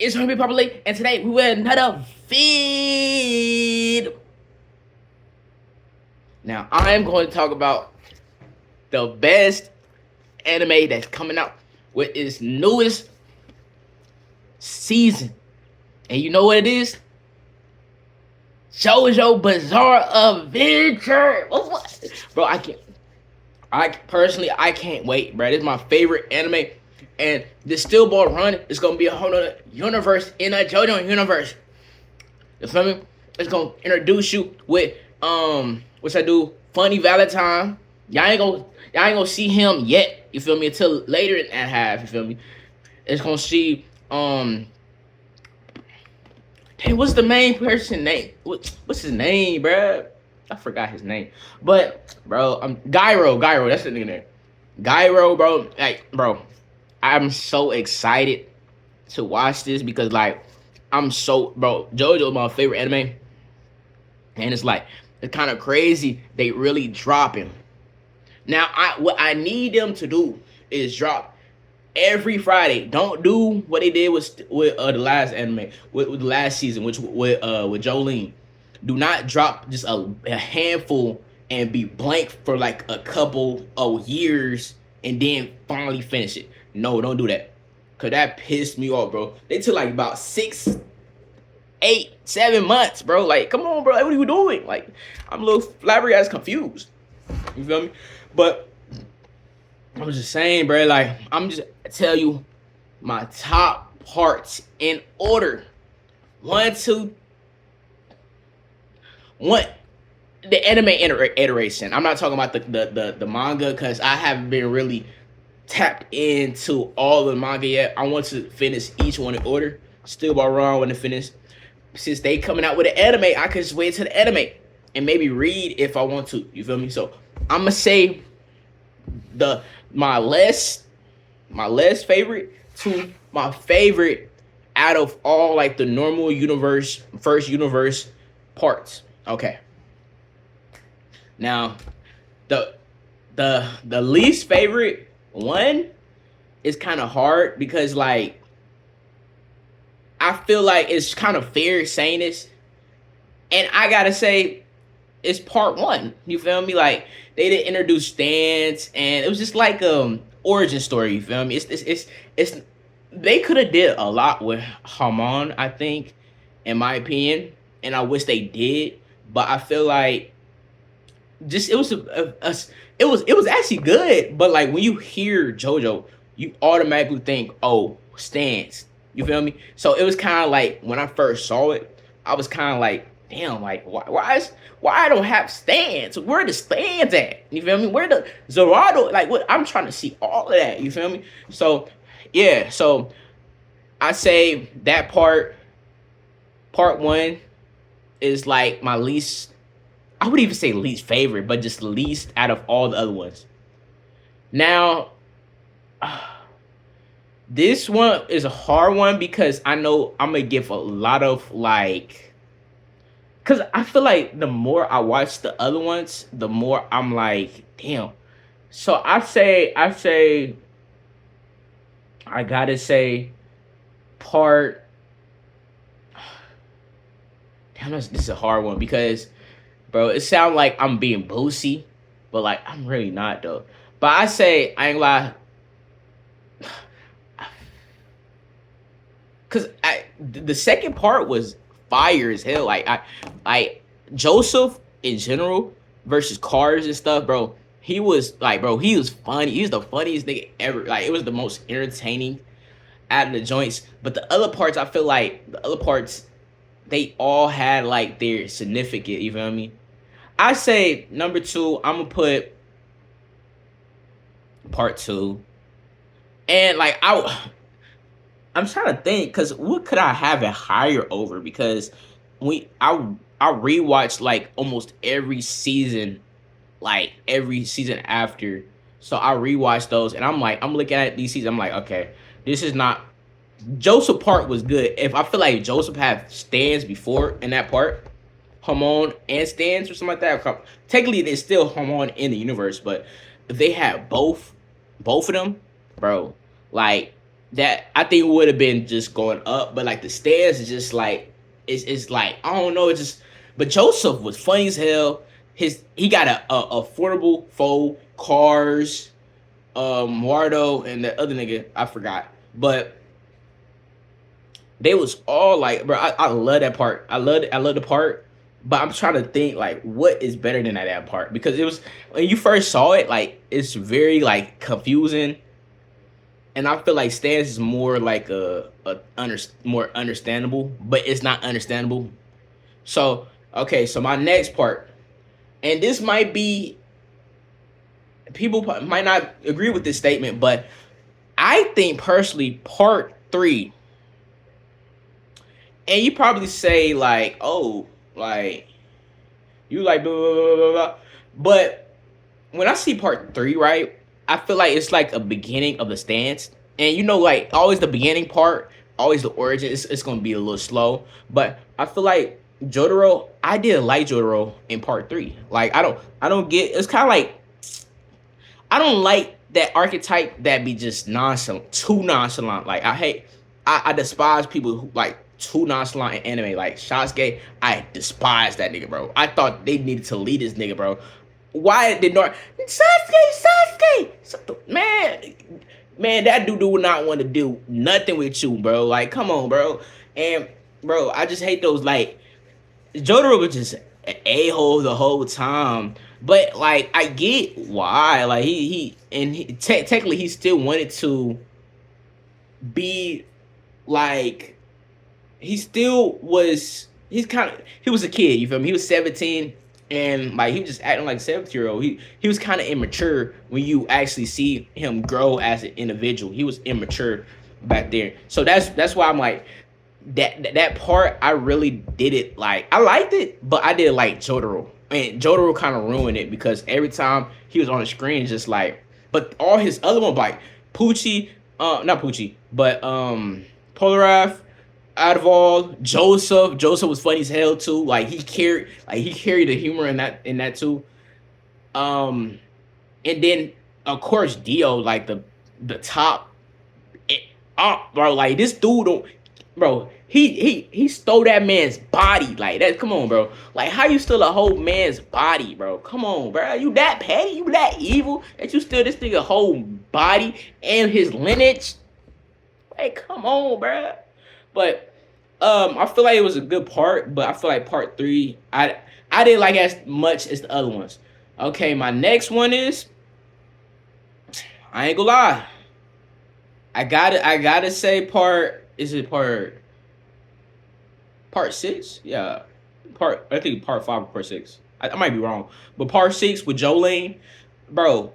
It's Herbie Properly, and today we will another feed. Now, I am going to talk about the best anime that's coming out with its newest season. And you know what it is? Jojo Bizarre Adventure. What? Bro, I can't wait, bro. This is my favorite anime. And this Steel Ball Run is gonna be a whole other universe in a JoJo universe. You feel me? It's gonna introduce you with what's I do? Funny Valentine. Y'all ain't gonna see him yet. You feel me? Until later in that half. You feel me? It's gonna see Hey, what's the main person name? What's his name, bro? I forgot his name. But bro, Gyro. That's the nigga name. Gyro, bro. Like, bro, I'm so excited to watch this because, like, bro. JoJo is my favorite anime, and it's kind of crazy. They really drop him. Now, what I need them to do is drop every Friday. Don't do what they did with the last anime, with the last season, which with Jolene. Do not drop just a handful and be blank for like a couple of years and then finally finish it. No, don't do that. Cause that pissed me off, bro. They took like about 6, 8, 7 months, bro. Like, come on, bro. Like, what are you doing? Like, I'm a little flabbergasted, confused. You feel me? But I was just saying, bro. Like, I'm just tell you my top parts in order. 1, 2, 1. The anime iteration. I'm not talking about the manga because I haven't been really tapped into all the manga yet. I want to finish each one in order. Still by wrong when to finish. Since they coming out with an anime, I could just wait to the anime and maybe read if I want to. You feel me? So I'm gonna say my less favorite to my favorite out of all like the normal universe, first universe parts. Okay. Now, the least favorite one is kind of hard because, like, I feel like it's kind of fair saying this, and I gotta say it's part 1. You feel me? Like, they didn't introduce stands, and it was just like origin story. You feel me? It's they could have did a lot with Hamon, I think, in my opinion, and I wish they did, but I feel like just it was actually good, but like when you hear JoJo, you automatically think, oh, stands. You feel me? So it was kind of like when I first saw it, I was kind of like, damn, like why I don't have stands? Where the stands at? You feel me? Where the Zorado? Like, what? I'm trying to see all of that. You feel me? So yeah, so I say that part 1 is like my least. I would even say least favorite, but just least out of all the other ones. Now, this one is a hard one because I know I'm gonna give a lot of like, cause I feel like the more I watch the other ones, the more I'm like, damn. So I gotta say, part. Damn, this is a hard one because, bro, it sounds like I'm being boosy, but like I'm really not though. But I ain't lie, cause the second part was fire as hell. Like I Joseph in general versus Cars and stuff, bro. He was like, bro, he was funny. He was the funniest nigga ever. Like, it was the most entertaining out of the joints. But the other parts, I feel like they all had like their significant. You feel me? I say number 2. I'm gonna put part 2, and like I'm trying to think because what could I have it higher over? Because I rewatched like almost every season after, so I rewatched those, and I'm looking at these seasons. I'm like, okay, this is not. Joseph part was good. If I feel like Joseph had stands before in that part, Hamon and stands or something like that. Technically, there's still Hamon in the universe, but if they had both of them, bro, like that I think would have been just going up, but like the stairs is just like it's like I don't know, it's just but Joseph was funny as hell. He got a affordable foe cars, Wardo and the other nigga I forgot, but they was all like, bro, I love that part. I love the part, but I'm trying to think like what is better than that part because it was when you first saw it, like it's very like confusing, and I feel like Stance is more like more understandable, but it's not understandable. So okay, so my next part, and this might be people might not agree with this statement, but I think personally part three, and you probably say like, oh, like you like blah blah blah blah blah, but when I see part three, right, I feel like it's like a beginning of the stance, and you know, like always the beginning part, always the origin, it's gonna be a little slow, but I feel like Jotaro, I did like Jotaro in part three. Like I don't get. It's kind of like I don't like that archetype that be just nonchalant, too nonchalant. Like I hate, I despise people who like too nonchalant in anime. Like Sasuke, I despise that nigga, bro. I thought they needed to lead this nigga, bro. Why did not Sasuke? Man, that dude would not want to do nothing with you, bro. Like, come on, bro. And bro, I just hate those like Jotaro was just an a-hole the whole time. But like I get why. Like technically he still wanted to be like he still was he was a kid, you feel me? He was 17 and like he was just acting like a 17-year-old. He was kind of immature when you actually see him grow as an individual. He was immature back there. So that's why I'm like that part I really did it like I liked it, but I did like Jotaro. And Jotaro kind of ruined it because every time he was on the screen, just like, but all his other ones like Poochie, not Poochie, but Polarath, Adval, Joseph was funny as hell too. Like he carried the humor in that too. Um, and then of course Dio, like the top, it, bro, like this dude don't, bro. He stole that man's body like that. Come on, bro. Like how you steal a whole man's body, bro? Come on, bro. You that petty? You that evil that you steal this nigga whole body and his lineage? Hey, come on, bro. But I feel like it was a good part, but I feel like part three, I didn't like as much as the other ones. Okay, my next one is I ain't gonna lie. I gotta say part is it part six? Yeah. I think part five or part six. I might be wrong. But part six with Jolene, bro,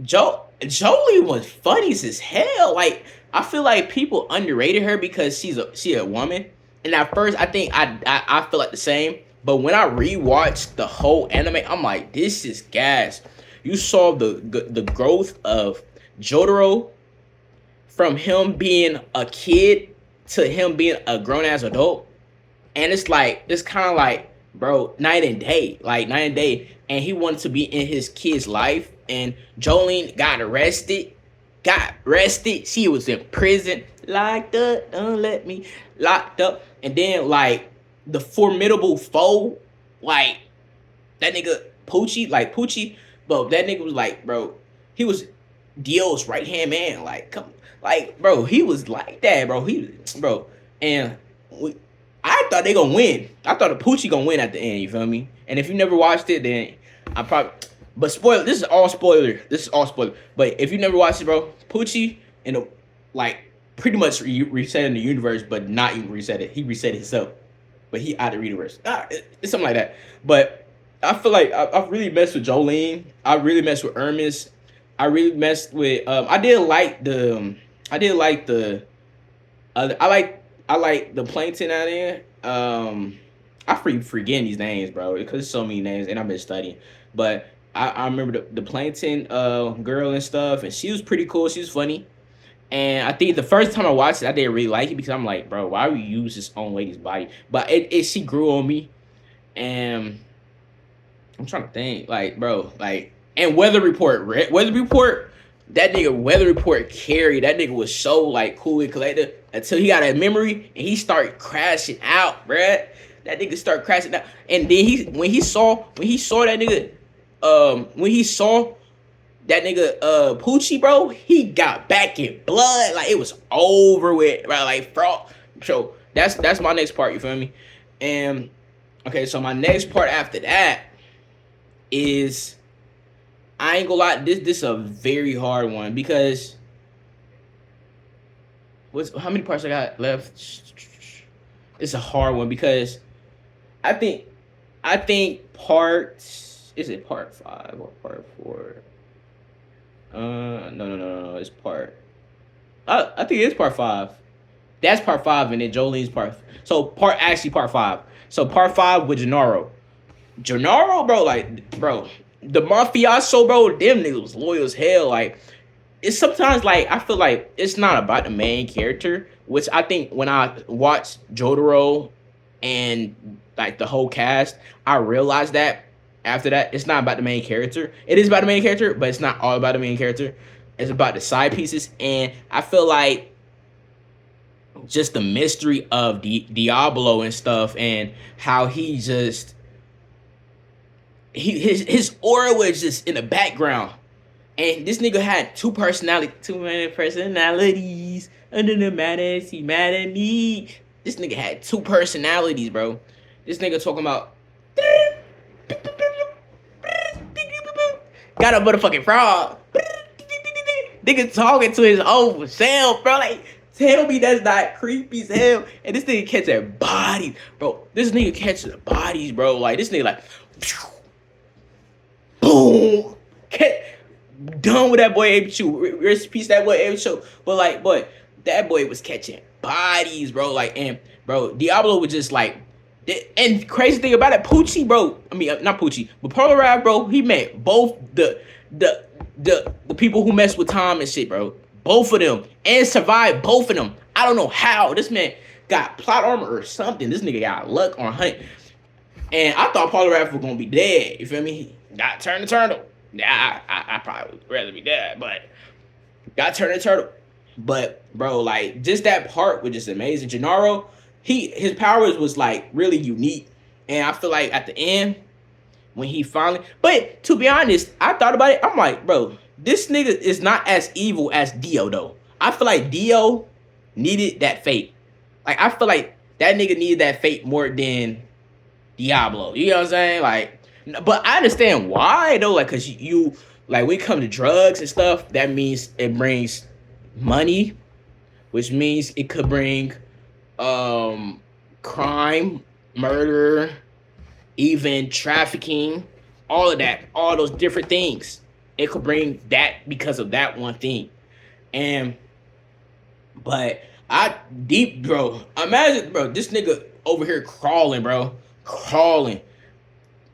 Jolie was funny as hell. Like I feel like people underrated her because she a woman. And at first I think I feel like the same. But when I rewatched the whole anime, I'm like, this is gas. You saw the growth of Jotaro from him being a kid to him being a grown ass adult, and it's kind of like, bro, night and day, like night and day. And he wanted to be in his kid's life, and Jolene got arrested. She was in prison, locked up. Don't let me locked up. And then like the formidable foe, like that nigga Poochie, bro. That nigga was like, bro, he was Dio's right hand man. Like, come, like, bro, he was like that, bro. Bro, and I thought they gonna win. I thought the Poochie gonna win at the end. You feel me? And if you never watched it, then I probably. But spoiler. This is all spoiler. But if you never watched it, bro, Poochie and like pretty much resetting the universe, but not even reset it. He reset it himself, but he out of the universe. It's something like that. But I feel like I really messed with Jolene. I really messed with Hermes. I really messed with. I did like the. I did like the. I like the plankton out there. I forgetting these names, bro, because there's so many names, and I've been studying. But I remember the plankton girl and stuff, and she was pretty cool. She was funny, and I think the first time I watched it, I didn't really like it because I'm like, bro, why would you use this own lady's body? But it she grew on me, and I'm trying to think, like, bro, like, and Weather Report, that nigga weather report carried. That nigga was so like cool and collected until he got a memory and he started crashing out, bruh. That nigga started crashing out, and then when he saw that nigga, when he saw that nigga Poochie, bro, he got back in blood. Like it was over with, bro. Like fraud. So that's my next part, you feel me? And okay, so my next part after that is, I ain't gonna lie, this is a very hard one because how many parts I got left? It's a hard one because I think part, is it part 5 or part 4? No. It's part. I think it's part 5. That's part 5, and then Jolene's part. So part 5. So part 5 with Gennaro. Gennaro, bro, like, bro, the mafioso, bro, them niggas was loyal as hell. Like, it's sometimes like I feel like it's not about the main character, which I think when I watched Jotaro and like the whole cast, I realized that after that it's not about the main character. It is about the main character, but it's not all about the main character. It's about the side pieces, and I feel like just the mystery of Diablo and stuff, and how he just his aura was just in the background. And this nigga had too many personalities. Under the madness, he mad at me. This nigga had 2 personalities, bro. This nigga talking about got a motherfucking frog. Nigga talking to his own self, bro. Like, tell me that's not creepy as hell. And this nigga catching bodies, bro. This nigga catching bodies, bro. Like, this nigga like, boom. Done with that boy Ape-Chu. Rest in peace, that boy Ape-Chu. But that boy was catching bodies, bro. Like, and bro, Diablo was just like, and crazy thing about it, Poochie, bro. I mean, not Poochie, but Polar Rap, bro. He met both the people who mess with Tom and shit, bro. Both of them, and survived both of them. I don't know how. This man got plot armor or something. This nigga got luck on hunt. And I thought Polar Rap was gonna be dead. You feel me? He got turned to turtle. Yeah, I probably would rather be dead, but got turned to turtle. But bro, like, just that part was just amazing. Gennaro, his powers was like really unique, and I feel like at the end when he finally. But to be honest, I thought about it. I'm like, bro, this nigga is not as evil as Dio though. I feel like Dio needed that fate. Like, I feel like that nigga needed that fate more than Diablo. You know what I'm saying? Like. But I understand why though, like, cause you like when it comes to drugs and stuff, that means it brings money, which means it could bring crime, murder, even trafficking, all of that, all those different things. It could bring that because of that one thing. But bro, imagine, bro, this nigga over here crawling, bro, crawling.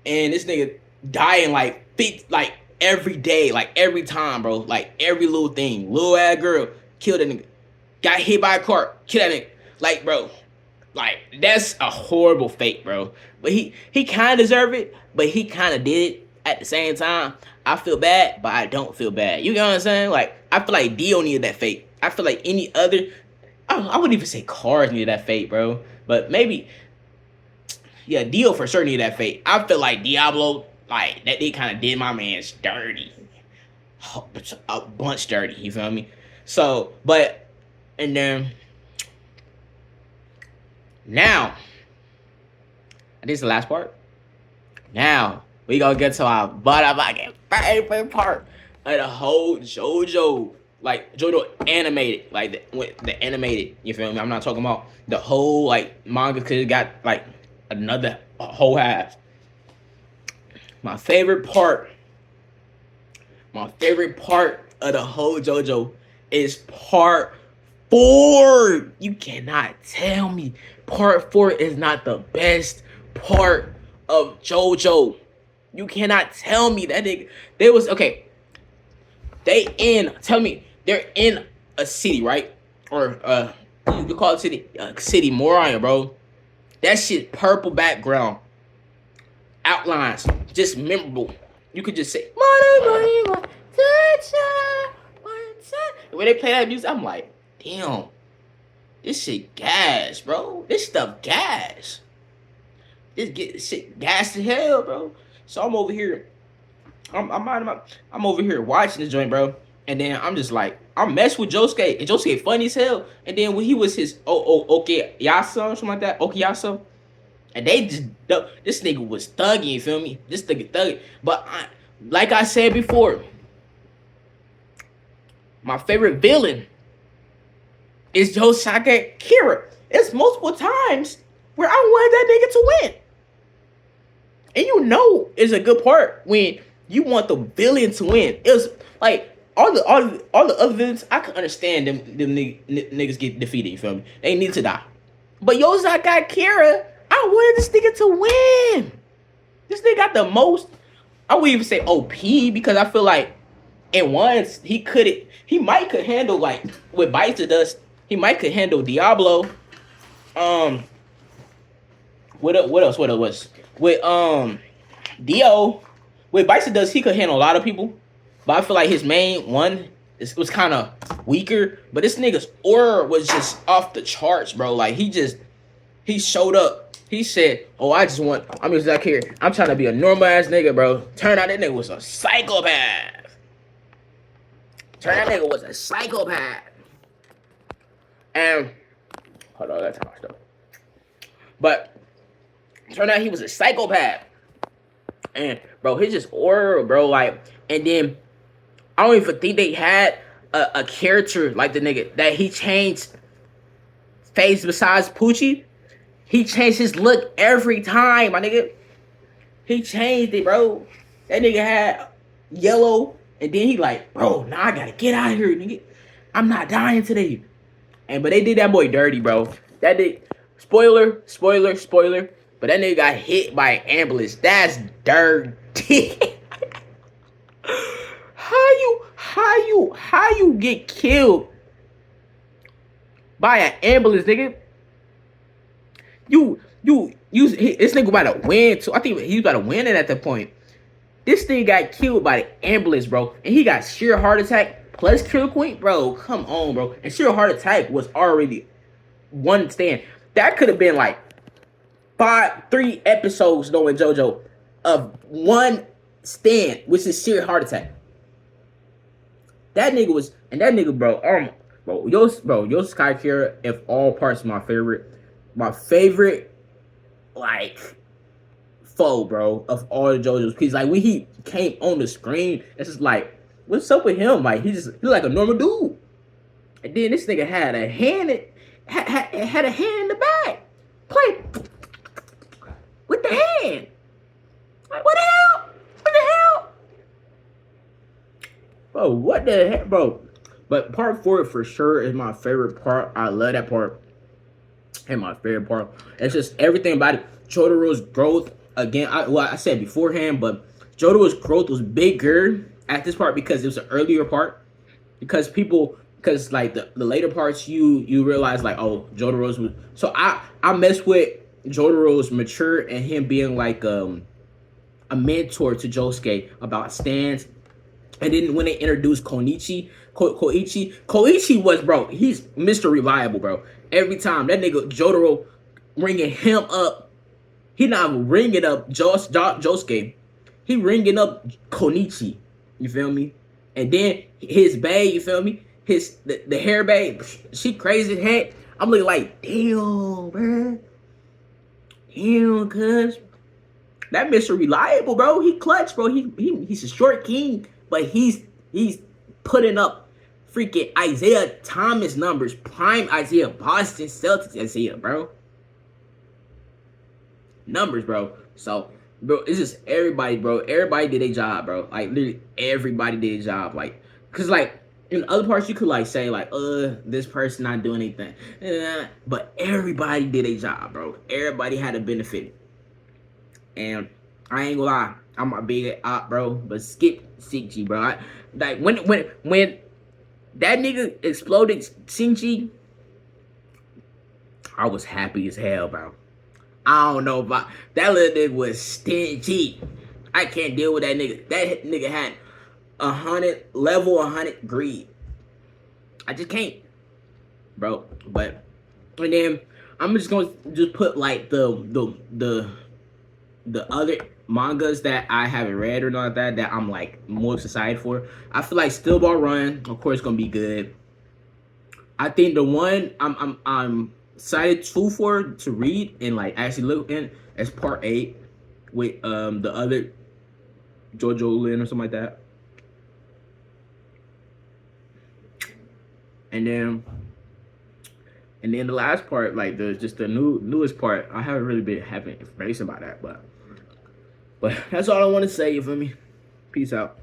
And this nigga dying like every day, like every time, bro. Like every little thing. Little ass girl, kill that nigga. Got hit by a car, kill that nigga. Like, bro, like that's a horrible fate, bro. But he kind of deserved it, but he kind of did it at the same time. I feel bad, but I don't feel bad. You know what I'm saying? Like, I feel like Dio needed that fate. I feel like any other, I wouldn't even say Cars needed that fate, bro. But maybe. Yeah, Dio for sure needed that fate. I feel like Diablo, like, that they kind of did my man's dirty. A bunch dirty, you feel me? So, but, and then, now, this is the last part. Now, we gonna get to our motherfucking favorite part of the whole Jojo. Like, Jojo animated, like, the animated, you feel me? I'm not talking about the whole, like, manga, because it got, like, another whole half. My favorite part of the whole JoJo is part 4. You cannot tell me part 4 is not the best part of JoJo. You cannot tell me that they was okay. They're in a city, right? Or you call it city, Moriah, bro. That shit purple background. Outlines. Just memorable. You could just say, when they play that music, I'm like, damn, this shit gas, bro. This stuff gas. This get shit gas to hell, bro. So I'm over here. I'm over here watching the joint, bro. And then I'm just like, I'm messing with Josuke, and Josuke funny as hell. And then when he was his okay Yasa or something like that, Okiyasa, and they just this nigga was thugging, you feel me? This nigga thugging. But like I said before, my favorite villain is Josake Kira. It's multiple times where I wanted that nigga to win. And you know it's a good part when you want the villain to win. It was like all the other villains, I can understand them niggas get defeated, you feel me? They need to die. But Josake Kira, I wanted this nigga to win. This nigga got the most, I wouldn't even say OP, because I feel like in once he might could handle, like with Bites of Dust, he might could handle Diablo. What else was with Dio, with Bites of Dust, he could handle a lot of people, but I feel like his main one was kind of weaker. But this nigga's aura was just off the charts, bro. Like he showed up. He said, "Oh, I'm just like here. I'm trying to be a normal ass nigga, bro." Turned out that nigga was a psychopath. And hold on, I got too much stuff. But turned out he was a psychopath. And bro, his just aura, bro, like, and then I don't even think they had a character like the nigga that he changed face besides Poochie. He changed his look every time, my nigga. He changed it, bro. That nigga had yellow, and then he like, bro, now I gotta get out of here, nigga. I'm not dying today. But they did that boy dirty, bro. That nigga, spoiler. But that nigga got hit by an ambulance. That's dirty. How you get killed by an ambulance, nigga? This nigga about to win too. I think he was about to win it at that point. This thing got killed by the ambulance, bro, and he got sheer heart attack plus Killer Queen, bro. Come on, bro. And sheer heart attack was already one stand. That could have been like 3 episodes, though, in Jojo of one stand, which is sheer heart attack. That nigga, bro, Yo Sky Kira, if all parts, my favorite, like, foe, bro, of all the JoJo's. Because, like, when he came on the screen, it's just like, what's up with him? Like, he's like a normal dude. And then this nigga had a hand in the back. Play with the hand. Like, what the hell? Bro, what the heck, bro? But part 4 for sure is my favorite part. I love that part. And my favorite part. It's just everything about it. Jotaro's growth. Again, I said beforehand, but Jotaro's growth was bigger at this part because it was an earlier part. Because like the later parts, you realize like, oh, Jotaro's was. So I mess with Jotaro's mature and him being like a mentor to Josuke about stands. And then when they introduced Koichi was, bro, he's Mr. Reliable, bro. Every time that nigga Jotaro ringing him up, he not ringing up Josuke. He ringing up Koichi. You feel me? And then his bae, you feel me? The hair bae, she crazy as heck. I'm looking like, damn, bro. Damn, cuz. That Mr. Reliable, bro. He clutch, bro. He's a short king. But he's putting up freaking Isaiah Thomas numbers. Prime Isaiah. Boston Celtics Isaiah, bro. Numbers, bro. So, bro, it's just everybody, bro. Everybody did their job, bro. Like, literally, everybody did a job. Like, because, like, in other parts, you could, like, say, like, this person not doing anything. But everybody did a job, bro. Everybody had a benefit. And I ain't gonna lie. I'm a big op, bro, but skip Shinji, bro. Like when that nigga exploded Shinji, I was happy as hell, bro. I don't know about that little nigga was stingy. I can't deal with that nigga. That nigga had 100 greed. I just can't, bro. But and then I'm just gonna just put like the other mangas that I haven't read or not that I'm like most excited for. I feel like Still Ball Run, of course, gonna be good. I think the one I'm excited to read and like actually look in as part 8 with the other Jojo Lin or something like that. And then the last part, like the just the newest part, I haven't really been having information about that, but that's all I want to say. You feel me? Peace out.